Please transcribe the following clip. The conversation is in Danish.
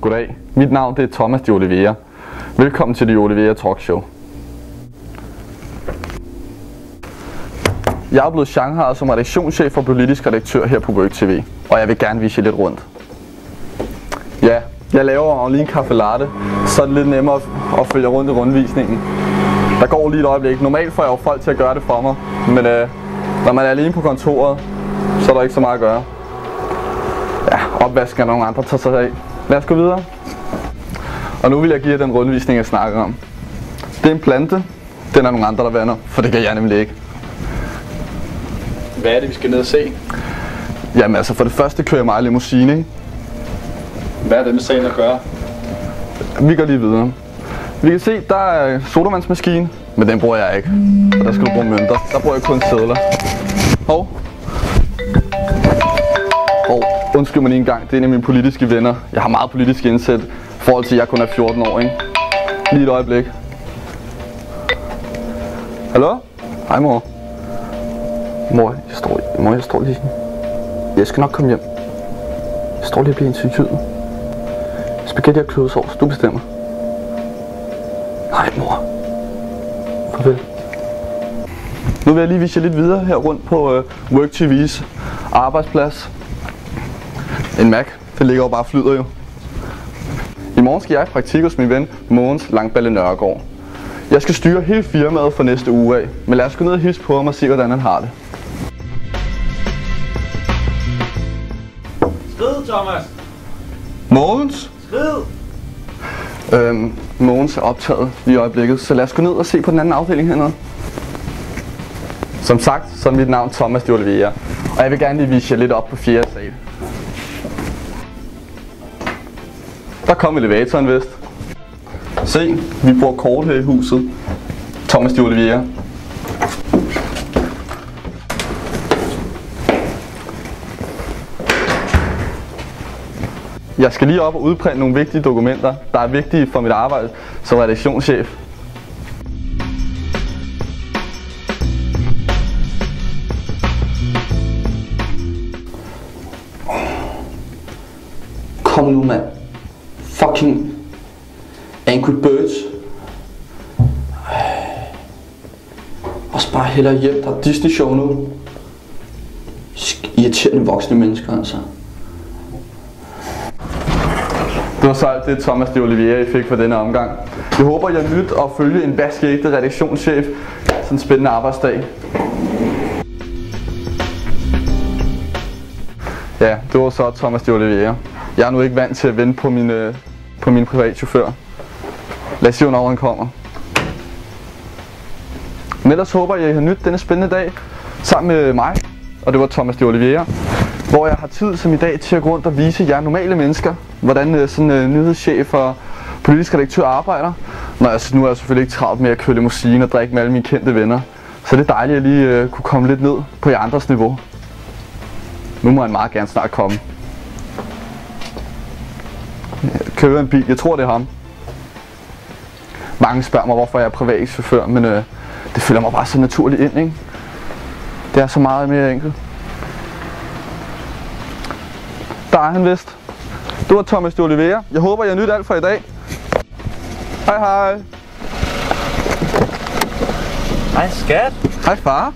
Goddag, mit navn det er Thomas de Oliveira. Velkommen til de Oliveira Talk Show. Jeg er blevet shanghajet som redaktionschef og politisk redaktør her på Work TV, og jeg vil gerne vise jer lidt rundt. Ja, jeg laver lige en kaffe latte, så er det lidt nemmere at følge rundt i rundvisningen. Der går lige et øjeblik. Normalt får jeg jo folk til at gøre det for mig, men når man er alene på kontoret, så er der ikke så meget at gøre. Ja, opvasken er nogle andre tager sig af. Lad os gå videre. Og nu vil jeg give jer den rundvisning, jeg snakker om. Det er en plante. Den er nogle andre, der vander, for det kan jeg nemlig ikke. Hvad er det, vi skal ned og se? Jamen altså, for det første kører jeg meget limousine, ikke? Hvad er det med sagen at gøre? Vi går lige videre. Vi kan se, der er sodavandsmaskine, men den bruger jeg ikke. Og der skal du bruge mønter. Der bruger jeg kun sedler. Undskyld mig lige en gang, det er en af mine politiske venner. Jeg har meget politisk indsæt i forhold til, at jeg kun er 14 år, ikke? Lige et øjeblik. Hallo? Hej mor. Mor, jeg står lige. Jeg skal nok komme hjem. Jeg står lige og bliver interviewet. Spaghetti og kødsovs, du bestemmer. Nej mor. Farvel. Nu vil jeg lige vise jer lidt videre her rundt på Work TV's arbejdsplads. En Mac, det ligger jo bare og flyder jo. I morgen skal jeg i praktik hos min ven Mogens Langballe Nørgaard. Jeg skal styre hele firmaet for næste uge af, men lad os gå ned og hilse på ham og se, hvordan han har det. Skrid, Thomas! Mogens? Skrid! Mogens er optaget lige i øjeblikket, så lad os gå ned og se på den anden afdeling hernede. Som sagt, så er mit navn Thomas de Oliveira, og jeg vil gerne lige vise jer lidt op på 4. sal. Der kom elevatoren vist. Se, vi bruger kort her i huset. Thomas de Oliveira. Jeg skal lige op og udprinte nogle vigtige dokumenter, der er vigtige for mit arbejde som redaktionschef. Kom nu, mand. Fucking Angry Birds. Også bare hellere hjem, der er Disney show nu. Irriterende voksne mennesker, altså. Det var så alt det, Thomas de Oliveira, I fik for denne omgang. Jeg håber, I har nydt at følge en vaskeægte redaktionschef. Sådan en spændende arbejdsdag. Ja, det var så Thomas de Oliveira. Jeg er nu ikke vant til at vente på min privatchauffør. Lad os se, hvornår han kommer. Men ellers håber jeg, I har nydt denne spændende dag sammen med mig. Og det var Thomas de Oliveira. Hvor jeg har tid som i dag til at gå rundt og vise jer normale mennesker, hvordan sådan en nyhedschef og politisk redaktør arbejder. Nu er jeg selvfølgelig ikke travlt med at køre limousine og drikke med alle mine kendte venner. Så det er dejligt at lige kunne komme lidt ned på jer andres niveau. Nu må han meget gerne snart komme. Kører en bil, jeg tror det er ham. Mange spørger mig, hvorfor jeg er privatchauffør, men det følger mig bare så naturligt ind, ikke? Det er så meget mere enkelt. Der er han vist. Det var Thomas de Oliveira. Jeg håber, I har nydt alt for i dag. Hej hej. Hej skat. Hej far.